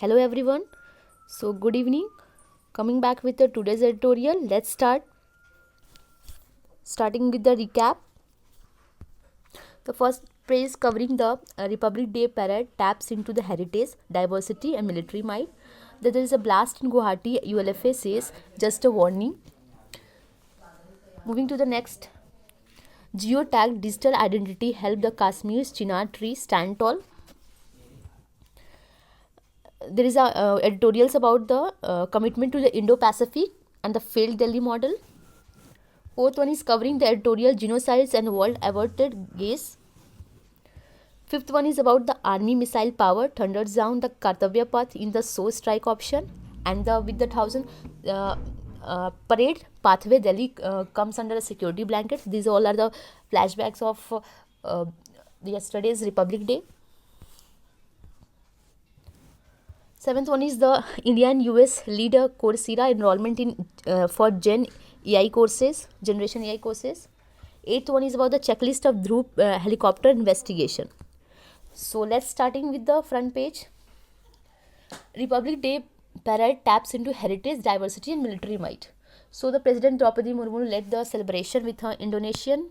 Hello everyone. So good evening. Coming back with the today's editorial. Let's start. Starting with the recap. The first page covering the Republic Day parade taps into the heritage, diversity and military might. That there is a blast in Guwahati. ULFA says just a warning. Moving to the next. Geotag digital identity help the Kashmir's chinar tree stand tall. There is a editorials about the commitment to the Indo-Pacific and the failed Delhi model. Fourth one is covering the editorial genocides and world averted gaze. Fifth one is about the army missile power thunders down the Kartavya path in the so strike option, and the with the 1000 parade pathway Delhi comes under a security blanket. These all are the flashbacks of yesterday's Republic Day. Seventh one is the India and US lead a Coursera enrollment in for Generation AI courses. Eighth one is about the checklist of Dhruv helicopter investigation. So let's starting with the front page. Republic Day parade taps into heritage, diversity and military might. So the President Draupadi Murmu led the celebration with her Indonesian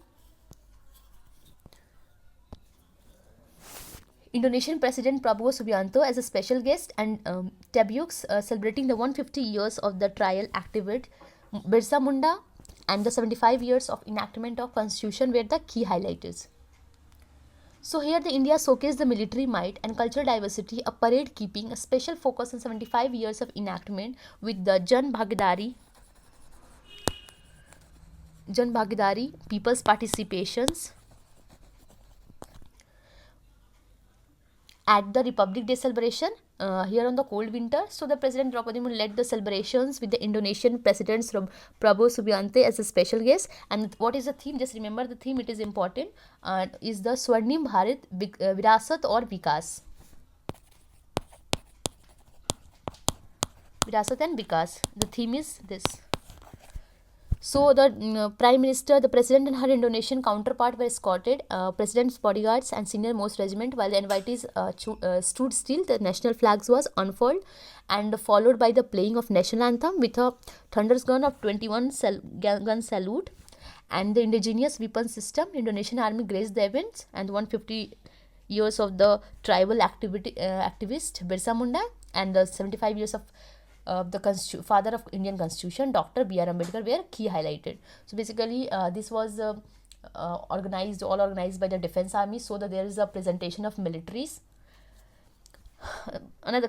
President Prabowo Subianto as a special guest, and debuts celebrating the 150 years of the trial activist Birsa Munda and the 75 years of enactment of Constitution were the key highlighters. So here the India showcased the military might and cultural diversity, a parade keeping a special focus on 75 years of enactment with the Jan Bhagidari, people's participations at the Republic Day celebration here on the cold winter. So the President Draupadi Murmu led the celebrations with the Indonesian presidents from Prabowo Subianto as a special guest. And what is the theme? Just remember the theme, it is important. Is the Swarnim Bharat Virasat or Vikas. Virasat and Vikas. The theme is this. So the Prime Minister, the President and her Indonesian counterpart were escorted, President's bodyguards and senior most regiment, while the invitees stood still. The national flags was unfurled and followed by the playing of national anthem with a thunder's gun of 21 gun salute and the indigenous weapon system. Indonesian army graced the events, and 150 years of the tribal activist Birsa Munda and the 75 years of the father of Indian Constitution, Dr. B.R. Ambedkar, were key highlighted. So basically, this was organized by the Defence Army, so that there is a presentation of militaries.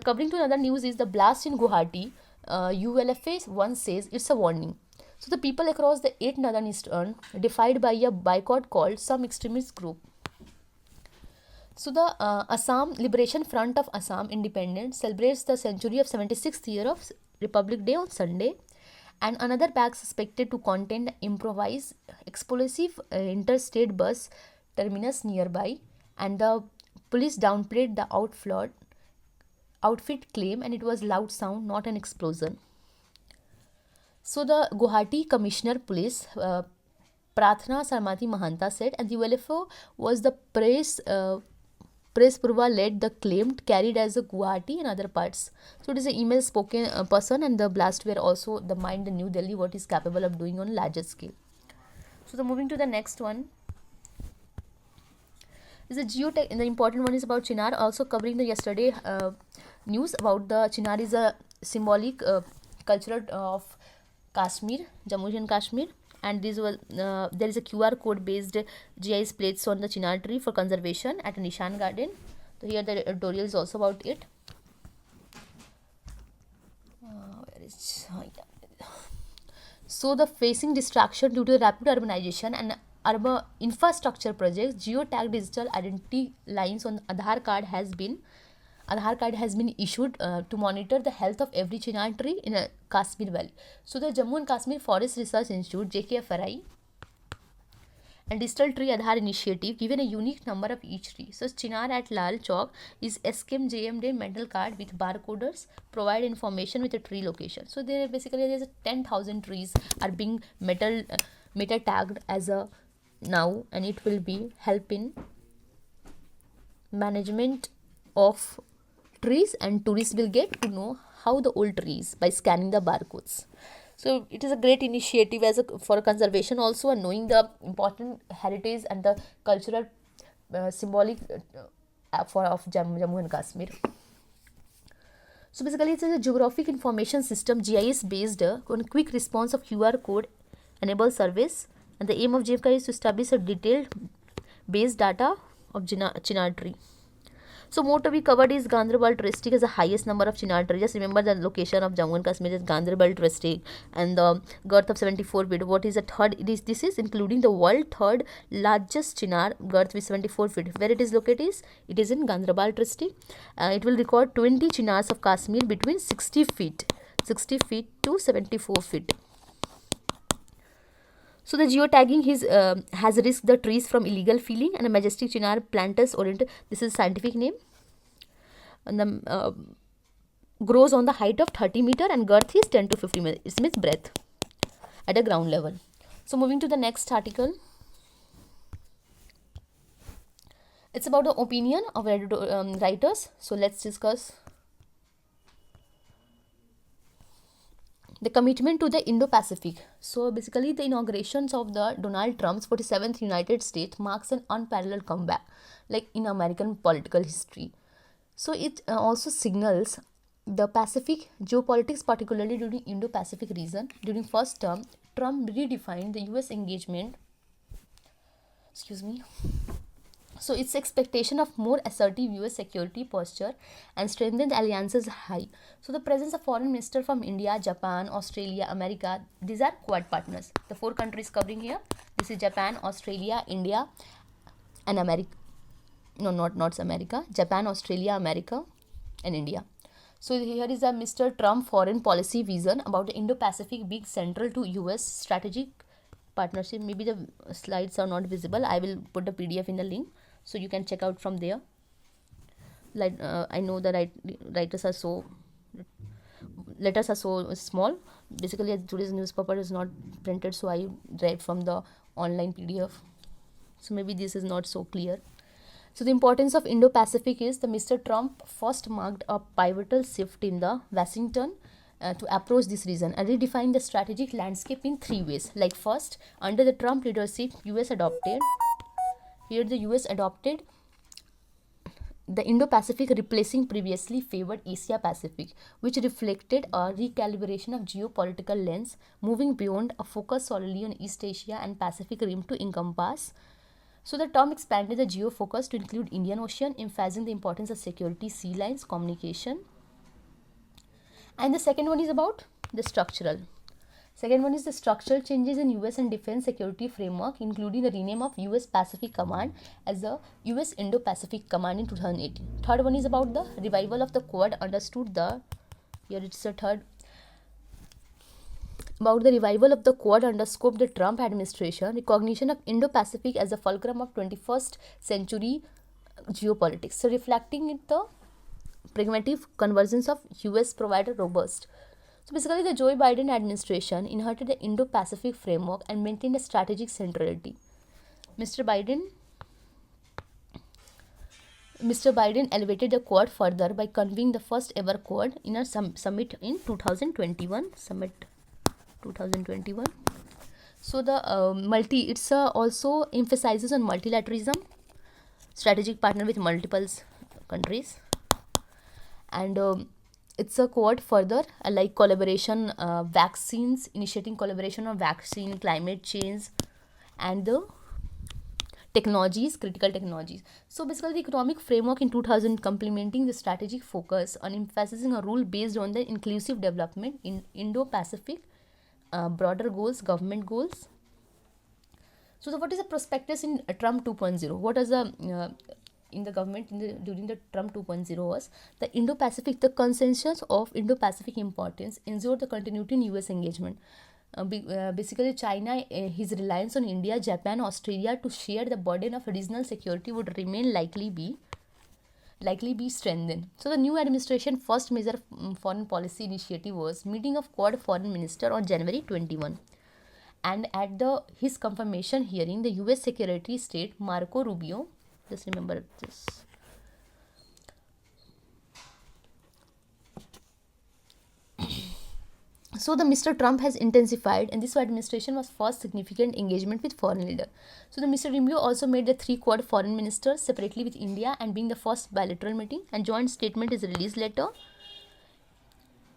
Covering to another news is the blast in Guwahati. ULFA once says it's a warning. So the people across the 8 northern eastern defied by a boycott called some extremist group. So the Assam Liberation Front of Assam Independence celebrates the century of 76th year of Republic Day on Sunday, and another bag suspected to contain improvised explosive interstate bus terminus nearby, and the police downplayed the outfit claim, and it was loud sound, not an explosion. So the Guwahati Commissioner Police Prathna Sarmati Mahanta said, and the ULFO was the press Purva led the claim carried as a Guwahati and other parts. So it is an email spoken person, and the blast were also the mind in New Delhi what is capable of doing on larger scale. So moving to the next one is the geotech, and the important one is about Chinar, also covering the yesterday news about the Chinar is a symbolic cultural of Kashmir, Jammu and Kashmir. And this was there is a QR code based GIS plates on the chinar tree for conservation at a Nishan garden. So here the editorial is also about it. So the facing distraction due to rapid urbanization and urban infrastructure projects, geotagged digital identity lines on Aadhaar card has been issued to monitor the health of every chinar tree in a Kashmir Valley. So the Jammu and Kashmir Forest Research Institute JKFRI and Digital Tree Aadhaar initiative given a unique number of each tree. So chinar at Lal Chowk is SKM JMD metal card with barcoders provide information with a tree location. So there is 10,000 trees are being meta tagged as a now, and it will be help in management of trees, and tourists will get to know how the old trees by scanning the barcodes. So it is a great initiative for conservation also, and knowing the important heritage and the cultural symbolic of Jammu and Kashmir. So basically it's a geographic information system, GIS based on quick response of QR code enabled service, and the aim of JFK is to establish a detailed base data of Chinar tree. So motto we covered is Ganderbal district is the highest number of Chinar trees. Just remember the location of Jammu and Kashmir is Ganderbal district, and the girth of 74 feet. What is the third? This is including the world third largest Chinar girth with 74 feet. Where it is located is, it is in Ganderbal district. It will record 20 Chinars of Kashmir between 60 feet to 74 feet. So the geotagging has risked the trees from illegal felling, and a majestic Chinar plantus oriented, this is scientific name, and the grows on the height of 30 meter and girth is 10 to 50 meter. It means breadth at a ground level. So moving to the next article. It's about the opinion of writers. So let's discuss. The commitment to the Indo-Pacific. So basically the inaugurations of the Donald Trump's 47th United States marks an unparalleled comeback like in American political history. So it also signals the Pacific geopolitics, particularly during Indo-Pacific region. During first term, Trump redefined the US engagement. So its expectation of more assertive US security posture and strengthened alliances high. So the presence of foreign minister from India, Japan, Australia, America, these are Quad partners. The 4 countries covering here, this is Japan, Australia, India and America. No, not America. Japan, Australia, America and India. So here is a Mr. Trump foreign policy vision about the Indo-Pacific being central to US strategic partnership. Maybe the slides are not visible. I will put the PDF in the link, so you can check out from there. Like I know the letters are so small. Basically today's newspaper is not printed, so I read from the online PDF. So maybe this is not so clear. So the importance of Indo-Pacific is the Mr. Trump first marked a pivotal shift in the Washington to approach this region and redefine the strategic landscape in 3 ways. Like first, under the Trump leadership, US adopted the Indo-Pacific, replacing previously favored Asia-Pacific, which reflected a recalibration of geopolitical lens, moving beyond a focus solely on East Asia and Pacific Rim to encompass. So the term expanded the geo focus to include Indian Ocean, emphasizing the importance of security, sea lines, communication. And the second one is about the structural. Second one is the structural changes in US and defense security framework, including the rename of US Pacific Command as the US Indo-Pacific Command in 2018. Third one is about the revival of the Quad, about the revival of the Quad under scope the Trump administration, recognition of Indo-Pacific as the fulcrum of 21st century geopolitics. So reflecting the pragmatic convergence of US provider robust. So basically the Joe Biden administration inherited the Indo-Pacific framework and maintained a strategic centrality. Mr. Biden elevated the Quad further by convening the first ever Quad in a summit in 2021. So the also emphasizes on multilateralism, strategic partner with multiple countries, and it's a Quad further like collaboration, vaccines, initiating collaboration on vaccine, climate change, and the technologies, critical technologies. So basically the economic framework in 2000 complementing the strategic focus on emphasizing a rule based on the inclusive development in Indo-Pacific, broader goals, government goals. So what is the prospectus in Trump 2.0? What is the in the government during the Trump 2.0 was the Indo-Pacific, the consensus of Indo-Pacific importance ensure the continuity in US engagement. Basically China, his reliance on India, Japan, Australia to share the burden of regional security would remain likely be strengthened. So the new administration first major foreign policy initiative was meeting of Quad foreign minister on January 21, and at his confirmation hearing, the US Secretary State Marco Rubio, just remember this, So the Mr. Trump has intensified, and this administration was first significant engagement with foreign leader. So the Mr. Rubio also made the three quad foreign ministers separately with India and being the first bilateral meeting, and joint statement is released later.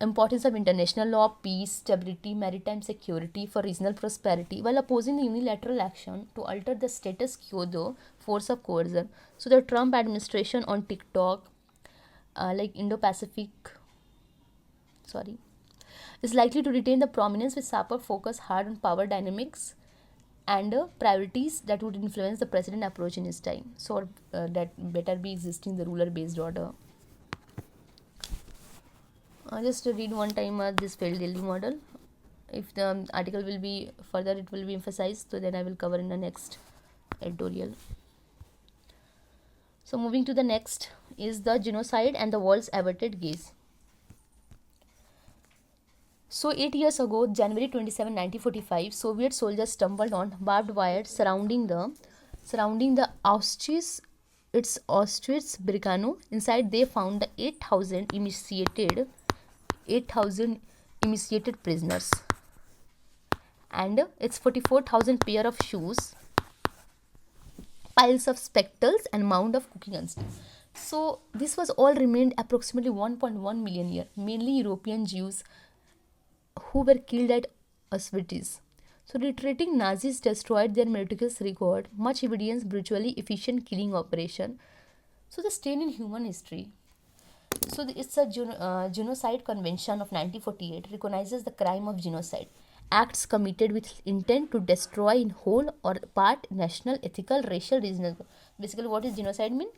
Importance of international law, peace, stability, maritime security for regional prosperity, while opposing the unilateral action to alter the status quo though force of coercion. So the Trump administration on TikTok, like Indo-Pacific, is likely to retain the prominence with sharper focus hard on power dynamics and priorities that would influence the president approach in his time. So that better be existing the ruler based order. Just to read one time this failed Delhi model. If the article will be further, it will be emphasized, so then I will cover in the next editorial. So moving to the next is the genocide and the world's averted gaze. So 8 years ago, January 27, 1945, Soviet soldiers stumbled on barbed wire surrounding the Auschwitz-Birkenau. Inside, they found the 8,000 emaciated prisoners and its 44,000 pair of shoes, piles of spectacles, and mound of cooking utensils. So this was all remained approximately 1.1 million years, mainly European Jews who were killed at Auschwitz. So retreating Nazis destroyed their meticulous record, much evidence brutally efficient killing operation. So the stain in human history. So it's a Genocide Convention of 1948 recognizes the crime of genocide. Acts committed with intent to destroy in whole or part national, ethical, racial, regional. Basically, what is genocide mean?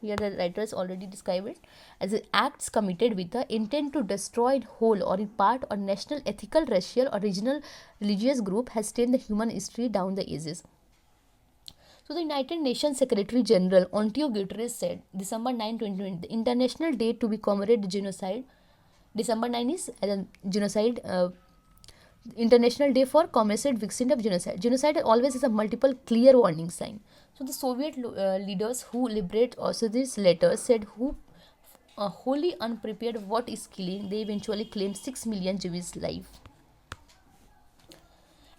Here the writers already describe it as acts committed with the intent to destroy in whole or in part or national, ethical, racial, or regional religious group has stained the human history down the ages. So the United Nations Secretary General Antonio Guterres said December 9, 2020, the international day to be commemorate genocide. December 9 is genocide International Day for commemorate victims of genocide. Genocide always is a multiple clear warning sign. So the Soviet leaders who liberate Auschwitz later said who wholly unprepared what is killing, they eventually claimed 6 million Jewish lives.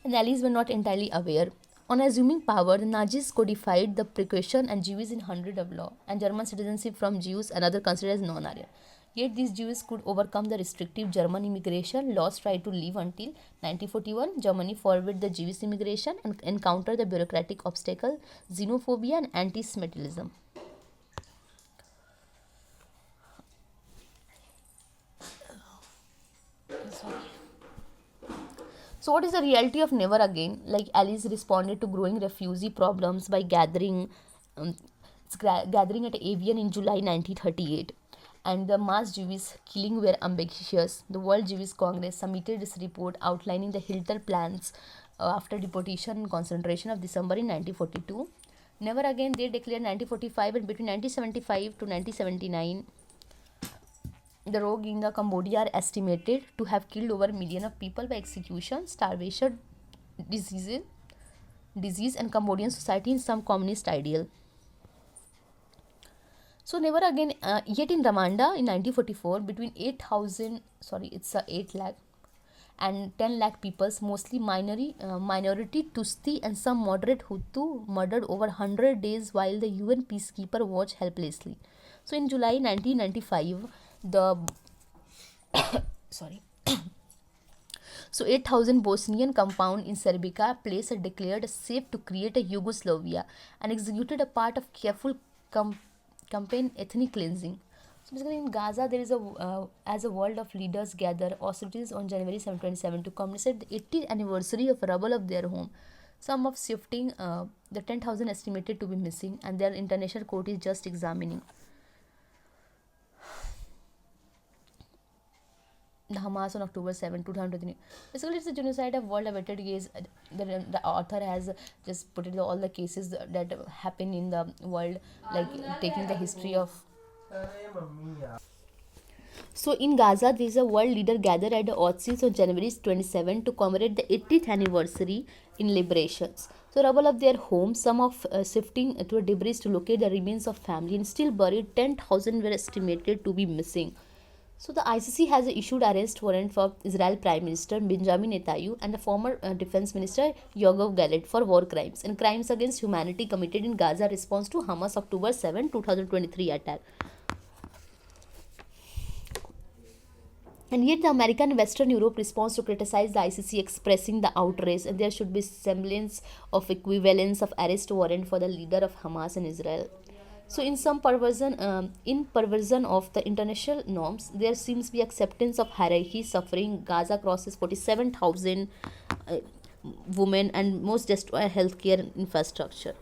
And allies were not entirely aware. On assuming power, the Nazis codified the precaution and Jews in hundred of law, and German citizenship from Jews and other considered as non-Aryan. Yet these Jews could overcome the restrictive German immigration laws tried to leave until 1941. Germany forbade the Jewish immigration and encountered the bureaucratic obstacle, xenophobia and anti-Semitism. So what is the reality of Never Again? Like Alice responded to growing refugee problems by gathering at Avian in July 1938. And the mass Jewish killing were ambitious. The World Jewish Congress submitted this report outlining the Hitler plans after deportation and concentration of December in 1942. Never Again, they declared 1945, and between 1975 to 1979, the rogue in the Cambodia are estimated to have killed over a million of people by execution, starvation, disease and Cambodian society in some communist ideal. So Never Again, yet in Rwanda in 1944, between 8 lakh and 10 lakh peoples, mostly minority Tutsi and some moderate Hutu, murdered over 100 days while the UN peacekeeper watched helplessly. So in July 1995, the So 8,000 Bosnian compound in Serbica place are declared safe to create a Yugoslavia and executed a part of careful campaign ethnic cleansing. So basically in Gaza there is as a world of leaders gather authorities on January 727 to commemorate the 80th anniversary of rubble of their home. Some of shifting the 10,000 estimated to be missing, and their international court is just examining. The Hamas on October 7, 2023. Basically, it's a genocide of world averted gaze. The author has just put it all the cases that happen in the world, like taking the history of. So in Gaza, there is a world leader gathered at the Auschwitz on January 27 to commemorate the 80th anniversary in liberations. So rubble of their homes, some of shifting to a debris to locate the remains of family, and still buried 10,000 were estimated to be missing. So the ICC has issued arrest warrant for Israel Prime Minister Benjamin Netanyahu and the former Defense Minister Yoav Gallant for war crimes and crimes against humanity committed in Gaza response to Hamas October 7, 2023 attack. And yet the American and Western Europe response to criticize the ICC, expressing the outrage and there should be semblance of equivalence of arrest warrant for the leader of Hamas in Israel. So in some perversion of the international norms, there seems to be acceptance of hierarchy suffering. Gaza crosses 47,000 women and most destroy healthcare infrastructure.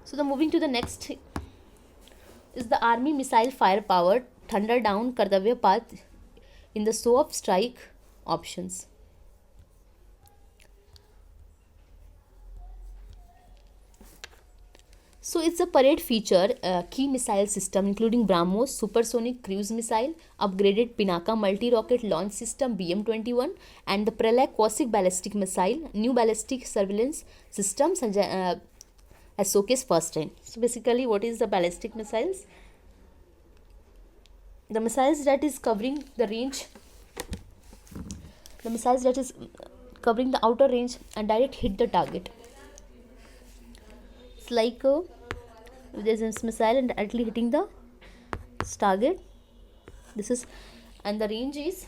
So the moving to the next is the army missile firepower thunder down Kardavya path in the show of strike options. So it's a parade feature key missile system including BrahMos supersonic cruise missile, upgraded Pinaka multi-rocket launch system BM-21 and the Pralay Cossack ballistic missile, new ballistic surveillance systems as showcased first time. So basically what is the ballistic missiles? The missiles that is covering the range, the missiles that is covering the outer range and direct hit the target. It's like there's this missile and directly hitting the target. This is, and the range is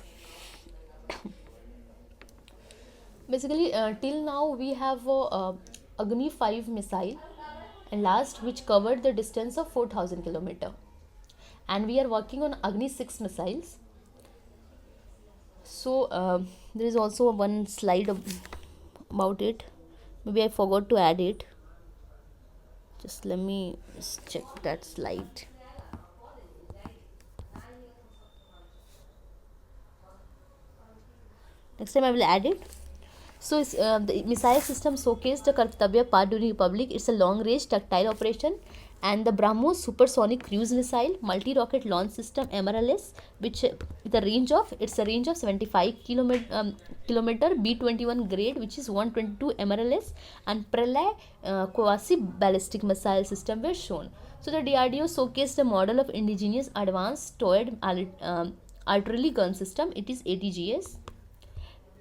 basically till now we have Agni 5 missile and last which covered the distance of 4,000 kilometer, and we are working on Agni 6 missiles. So there is also one slide about it. Maybe I forgot to add it. Just let me check that slide. Next time I will add it. So the missile system showcased the Kartavya part during Republic. It's a long range tactile operation, and the BrahMos supersonic cruise missile multi-rocket launch system MRLS, which the range of 75 kilometer B-21 grade, which is 122 MRLS, and Pralay quasi ballistic missile system were shown. So the DRDO showcased a model of indigenous advanced towed artillery gun system. It is ATGS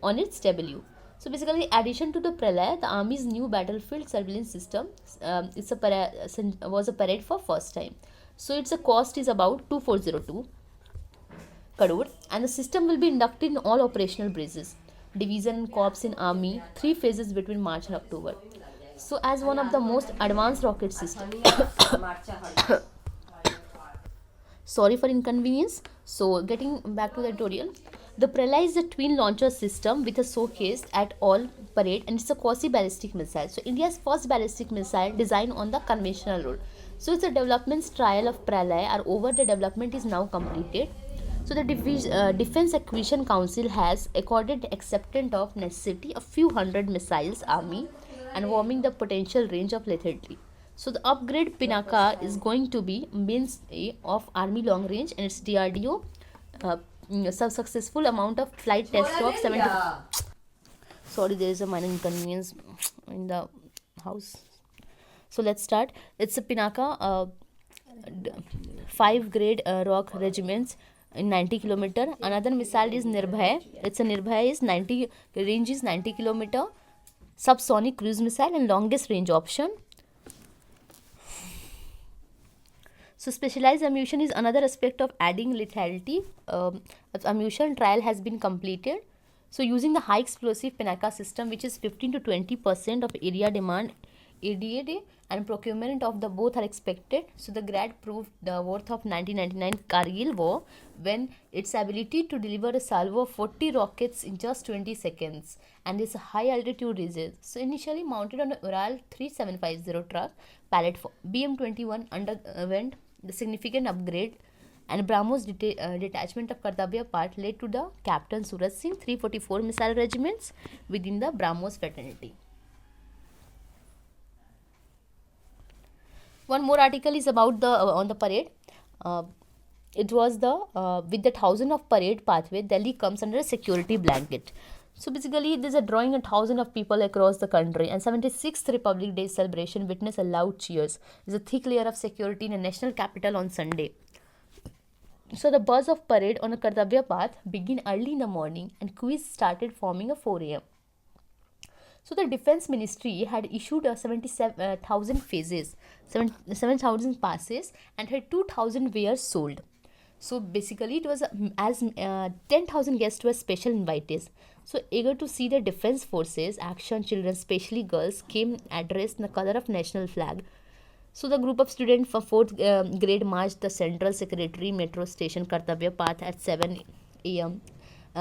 on its debut. So basically, addition to the Pralay, the Army's new battlefield surveillance system was a parade for first time. So its cost is about 2402 crore, and the system will be inducted in all operational bases, division and corps in Army, 3 phases between March and October. So as one of the most advanced rocket systems. Sorry for inconvenience. So getting back to the tutorial. The Pralay is a twin launcher system with a showcase at all parade, and it's a quasi-ballistic missile. So India's first ballistic missile designed on the conventional route. So it's a development trial of Pralay are over. The development is now completed. So the Defense Acquisition Council has accorded acceptance of necessity a few hundred missiles army and warming the potential range of lethality. So the upgrade Pinaka is going to be mainstay of army long range, and its DRDO successful amount of flight test of 70. Sorry, there is a minor inconvenience in the house. So let's start. It's a Pinaka 5 grade rock regiments in 90 kilometer. Another missile is Nirbhay. It's a Nirbhay is 90 range is 90 kilometer, subsonic cruise missile and longest range option. So specialized ammunition is another aspect of adding lethality. Ammunition trial has been completed. So using the high explosive Pinaka system, which is 15 to 20% of area demand, ADA and procurement of the both are expected. So the grad proved the worth of 1999 Kargil war when its ability to deliver a salvo of 40 rockets in just 20 seconds and is a high altitude resist. So initially mounted on a Ural 3750 truck, pallet for BM-21 underwent the significant upgrade, and BrahMos detachment of Kartavya part led to the Captain Suraj Singh 344 missile regiments within the BrahMos fraternity. One more article is about the on the parade. It was the with the 1,000 of parade pathway, Delhi comes under a security blanket. So basically, there's a drawing 1,000 of people across the country, and 76th Republic Day celebration witnessed a loud cheers. There's a thick layer of security in a national capital on Sunday. So the buzz of parade on a Kartavya path began early in the morning and queues started forming at 4 a.m. So the Defense Ministry had issued 77,000 phases, 7,000 passes, and had 2,000 wares sold. So basically, it was as 10,000 guests were special invitees. So eager to see the defense forces, action children, especially girls, came dressed in the color of national flag. So the group of students from fourth grade marched the Central Secretary Metro Station Kartavya Path at 7 a.m.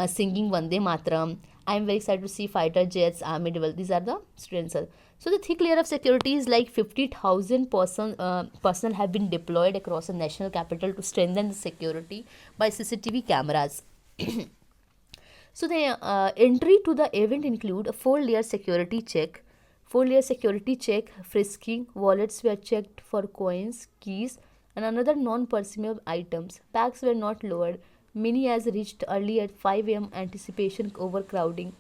Singing Vande Mataram. I am very excited to see fighter jets, army develop. These are the students. So the thick layer of security is like 50,000 personnel have been deployed across the national capital to strengthen the security by CCTV cameras. So the entry to the event include a 4-layer security check. 4-layer security check, frisking, wallets were checked for coins, keys, and another non-personnel items. Bags were not lowered. Many as reached early at 5 a.m. anticipation overcrowding.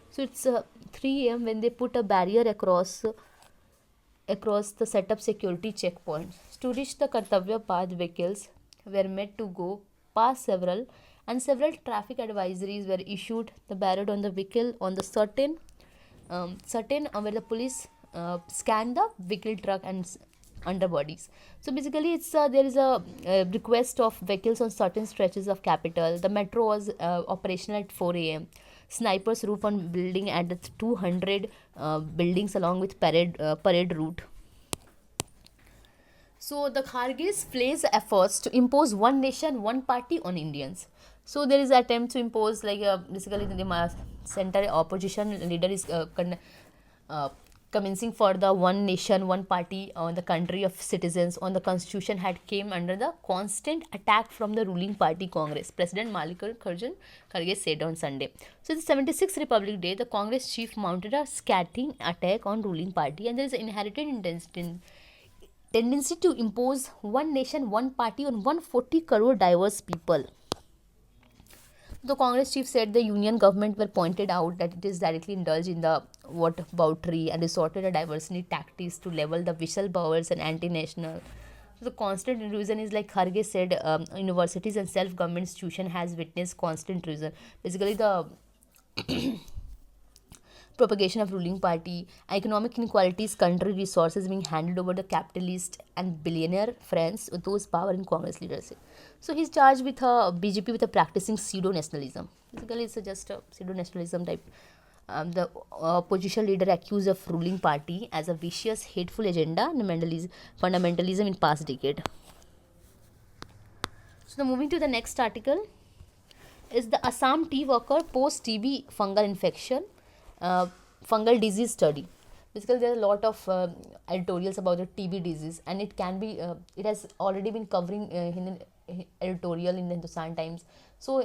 So it's 3 a.m. when they put a barrier across the setup security checkpoint. To reach the Kartavya path, vehicles were made to go past several traffic advisories were issued. The barrier on the vehicle on the certain where the police scan the vehicle truck and underbodies. So basically, it's there is a request of vehicles on certain stretches of capital. The metro was operational at 4 a.m. Snipers roof on building at the 200 buildings along with parade route. So the Khargis flays efforts to impose one nation, one party on Indians. So there is an attempt to impose basically the center opposition leader is commencing for the one nation, one party on the country of citizens on the constitution had came under the constant attack from the ruling party Congress. President Mallikarjun Kharge said on Sunday. So the 76th Republic Day, the Congress chief mounted a scathing attack on ruling party, and there is an inherited tendency to impose one nation, one party on 140 crore diverse people. The Congress chief said the union government were pointed out that it is directly indulged in the whataboutery and resorted to diversity tactics to level the whistleblowers and anti-national. So the constant intrusion is like Kharge said, universities and self-government institution has witnessed constant intrusion. Basically, the propagation of ruling party, economic inequalities, country resources being handed over the capitalist and billionaire friends with those power in Congress leadership. So he's charged with BJP with a practicing pseudo-nationalism. Basically, it's just a pseudo-nationalism type. The opposition leader accused of ruling party as a vicious, hateful agenda and fundamentalism in past decade. So moving to the next article is the Assam tea worker post-TB fungal infection. Fungal disease study. Basically, there are a lot of editorials about the TB disease, and it can be it has already been covering in an editorial in the Hindustan Times. So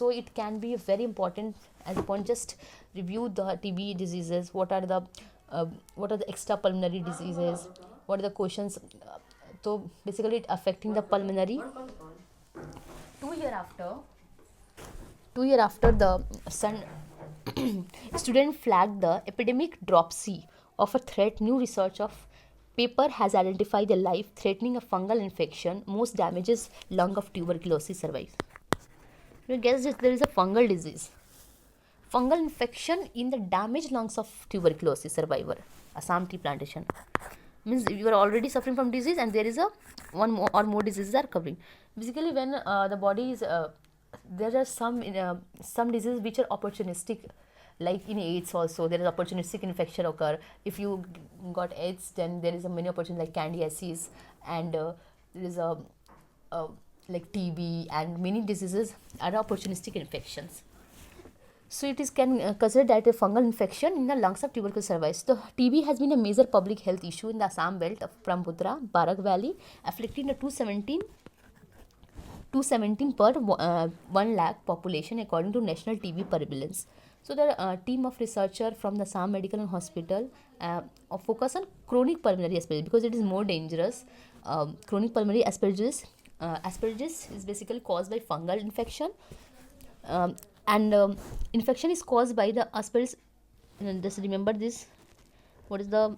it can be very important as a point. Just review the TB diseases. What are the extra pulmonary diseases? What are the questions? So basically, it affecting the pulmonary. 2 year after the student flagged the epidemic dropsy of a threat. New research of paper has identified a life-threatening a fungal infection. Most damages lung of tuberculosis survives. You guess this, there is a fungal disease. Fungal infection in the damaged lungs of tuberculosis survivor. Assam tea plantation. Means you are already suffering from disease and there is a one more or more diseases are covering. Basically, when the body is there are some diseases which are opportunistic, like in AIDS also there is opportunistic infection occur. If you got AIDS, then there is a many opportunities like candidiasis, and there is a like TB, and many diseases are opportunistic infections. So it is considered that a fungal infection in the lungs of tuberculosis survives. The TB has been a major public health issue in the Assam belt of Brahmaputra, Barak Valley, afflicting the 217 per 1 lakh population according to National TB Prevalence. So the team of researcher from the Assam Medical and Hospital focus on chronic pulmonary aspergillosis because it is more dangerous. Chronic pulmonary aspergillosis is basically caused by fungal infection, and infection is caused by the aspergillus. Just remember this. What is the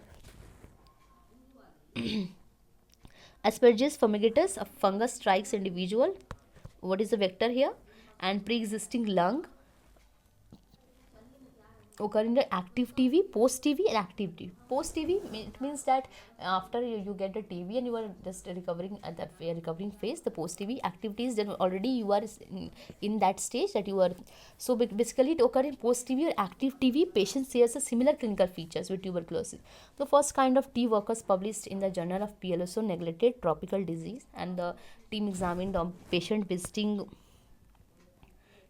Aspergillus fumigatus? A fungus strikes individual what is the vector here, and pre-existing lung occur in the active TB, post TB, and active TB. Post TB, it means that after you get the TB and you are just recovering at that recovering phase. The post TB activities, then already you are in that stage that you are. So basically, it occurs in post TB or active TB. Patient shares a similar clinical features with tuberculosis. The first kind of T workers published in the Journal of PLOSO neglected tropical disease, and the team examined the patient visiting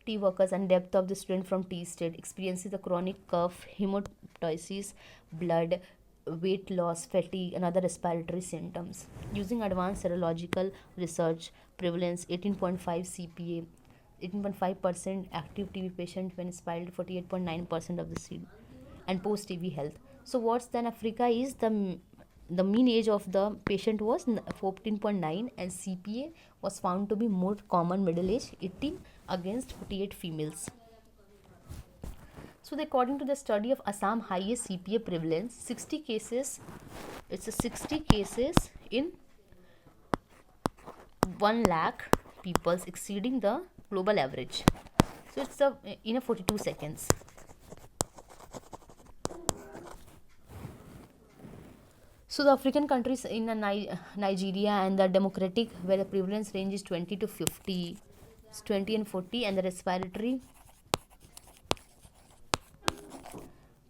T workers and depth of the student from T state experiences the chronic cough, hemoptysis, blood, weight loss, fatigue, and other respiratory symptoms. Using advanced serological research, prevalence 18.5 CPA, 18.5% active TB patient when spiled 48.9% of the seed, and post TB health. So what's then Africa is the mean age of the patient was 14.9, and CPA was found to be more common middle age 18 against 48 females. So according to the study of Assam highest CPA prevalence, 60 cases, it's a 60 cases in 1 lakh people, exceeding the global average. So it's in a 42 seconds. So the African countries in Nigeria and the Democratic, where the prevalence range is 20 to 50, 20 and 40, and the respiratory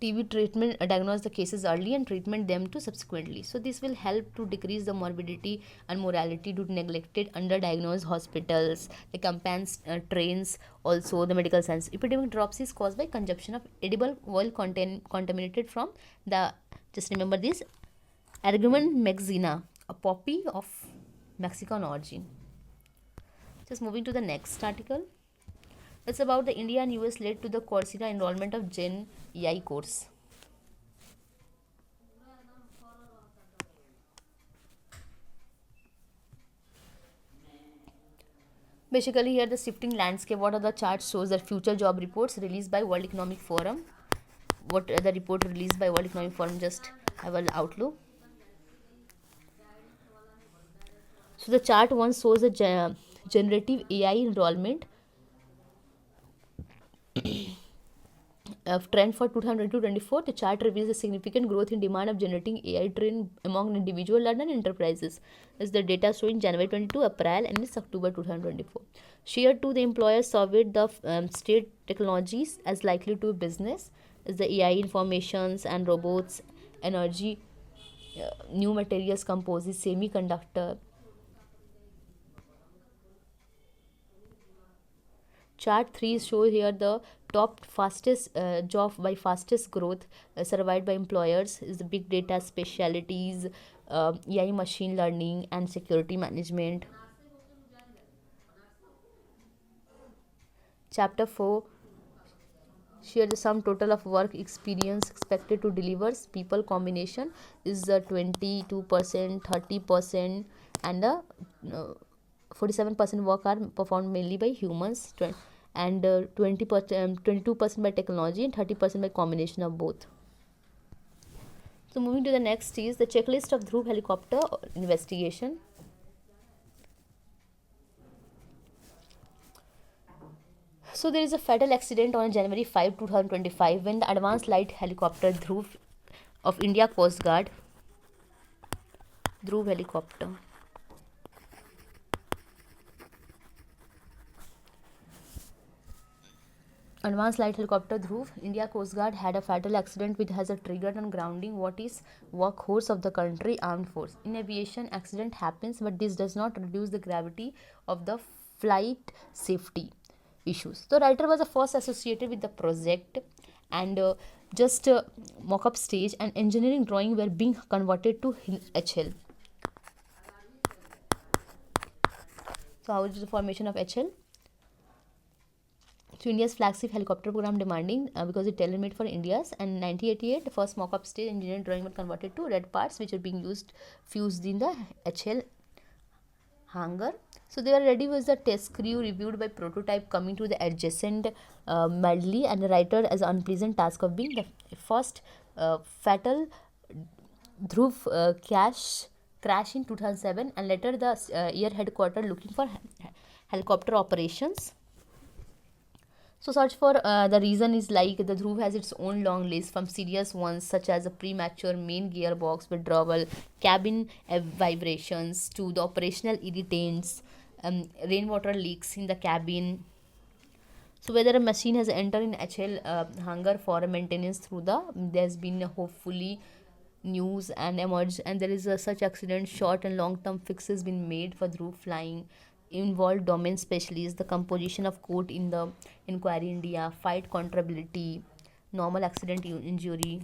TB treatment diagnose the cases early and treatment them to subsequently. So this will help to decrease the morbidity and mortality due to neglected underdiagnosed hospitals. The campaigns trains also the medical science. Epidemic drops is caused by consumption of edible oil contaminated from the, just remember this, Argument Mexina, a poppy of Mexican origin. Just moving to the next article. It's about the India and US led to the Coursera enrollment of Gen AI course. Basically here the shifting landscape. What are the charts shows that future job reports released by World Economic Forum. What the report released by World Economic Forum, just have an outlook. So the chart one shows the generative AI enrollment trend for 2022-24. The chart reveals a significant growth in demand of generating AI trained among individual learner and enterprises. As the data showing January 22, April, and it's October 2024. Share to the employers surveyed the state technologies as likely to business as the AI informations and robots, energy, new materials composites, semiconductor. Chart 3 show here the top fastest job by fastest growth surveyed by employers is the big data specialties, AI, machine learning, and security management. Chapter 4 share the sum total of work experience expected to deliver people combination is 22%, 30%, and the 47% work are performed mainly by humans, and 22% by technology, and 30% by combination of both. So moving to the next is the checklist of Dhruv helicopter investigation. So there is a fatal accident on January 5, 2025 when the advanced light helicopter Dhruv of India Coast Guard, Dhruv helicopter, Advanced Light Helicopter Dhruv, India Coast Guard had a fatal accident which has a triggered on grounding what is workhorse of the country armed force. In aviation, accident happens, but this does not reduce the gravity of the flight safety issues. The writer was the first associated with the project, and just mock-up stage and engineering drawing were being converted to HL. So how is the formation of HL? So India's flagship helicopter program demanding because it tailor-made for India's, and 1988 the first mock-up stage engineering drawing were converted to red parts which are being fused in the HL hangar. So they are ready with the test crew reviewed by prototype coming to the adjacent medley, and the writer as an unpleasant task of being the first fatal Dhruv crash in 2007, and later the air headquarters looking for helicopter operations. So search for the reason is like the Dhruv has its own long list, from serious ones such as a premature main gearbox withdrawal, cabin vibrations, to the operational irritants, rainwater leaks in the cabin. So whether a machine has entered in HL hunger for maintenance through there's been hopefully news and emerged, and there is a such accident. Short and long term fixes been made for Dhruv flying, involved domain specialists, the composition of court in the inquiry India, fight contrability, normal accident injury.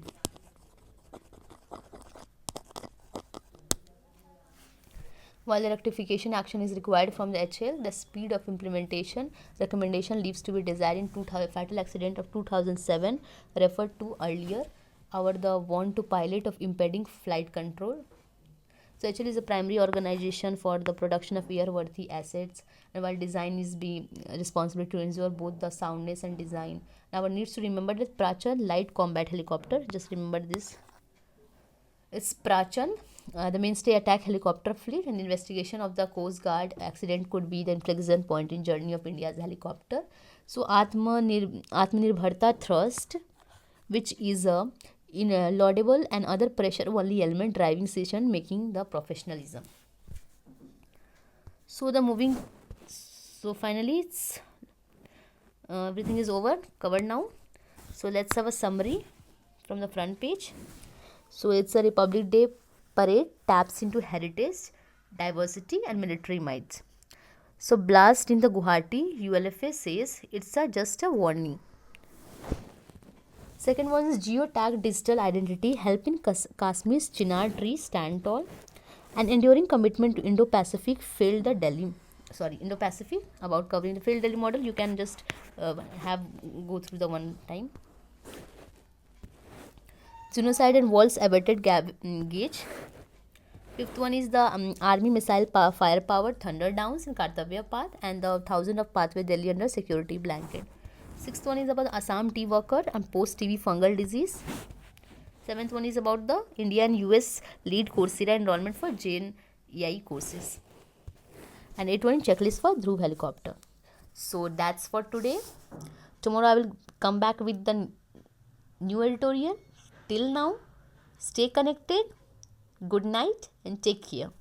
While the rectification action is required from the HL, the speed of implementation recommendation leaves to be desired in fatal accident of 2007 referred to earlier. Our the want to pilot of impeding flight control. So HL is a primary organization for the production of airworthy assets, and while design is be responsible to ensure both the soundness and design. Now one needs to remember that Prachan light combat helicopter. Just remember this. It's Prachan, the mainstay attack helicopter fleet, and investigation of the Coast Guard accident could be the inflection point in journey of India's helicopter. So Atmanirbharta thrust, which is a in a laudable and other pressure only element driving decision making the professionalism. So finally it's everything is over covered now. So let's have a summary from the front page. So it's a Republic Day parade taps into heritage, diversity and military might. So blast in the Guwahati, ULFA says it's just a warning. Second one is geotag digital identity helping Kashmir's chinar tree stand tall. An enduring commitment to Indo-Pacific failed the Indo-Pacific, about covering the failed Delhi model. You can just go through the one time. Genocide and walls averted gauge. Fifth one is the army missile firepower thunder downs in Kartavya path, and the 1000 of pathway Delhi under security blanket. Sixth one is about the Assam tea worker and post TB fungal disease. Seventh one is about the India and US lead Coursera enrollment for JNEI courses. And eighth one checklist for Dhruv helicopter. So that's for today. Tomorrow I will come back with the new editorial. Till now, stay connected. Good night and take care.